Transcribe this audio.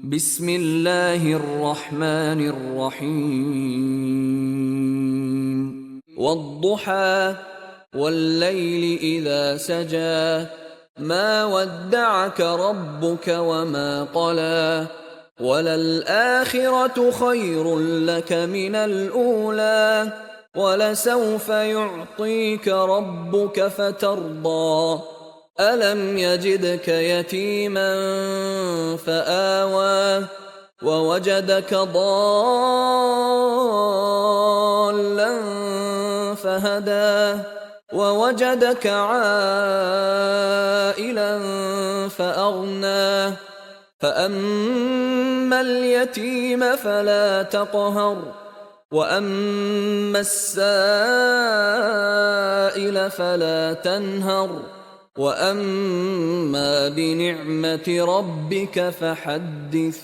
بسم الله الرحمن الرحيم والضحى والليل إذا سجى ما ودعك ربك وما قلى وللآخرة خير لك من الأولى ولسوف يعطيك ربك فترضى ألم يجدك يتيما فآوى ووجدك ضالا فهدى ووجدك عائلا فأغنى فأما اليتيم فلا تقهر وأما السائل فلا تنهر وأما بنعمة ربك فحدث